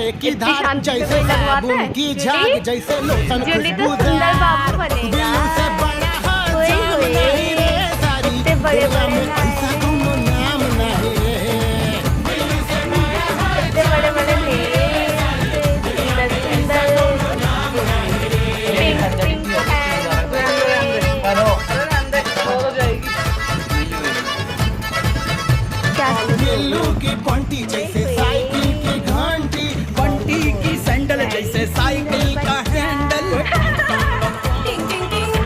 नशे की इतनी धार शांति से जैसे कोई लगवाता है? साबुन की जूली? झाग जैसे लोशन जूली तो खुशबूदार सुंदर बाबू बनेगा। दिल से बड़ा हाथ ओए जाम होए, नहीं रे सारी इतने बड़े दुनिया बड़े में ऐसा नाक, तुम नाम नहीं रे इतने बड़े बड़े नेल्स, सुंदर सुंदर पिंक पिंक क्या बिल्लू की पंटी जैसे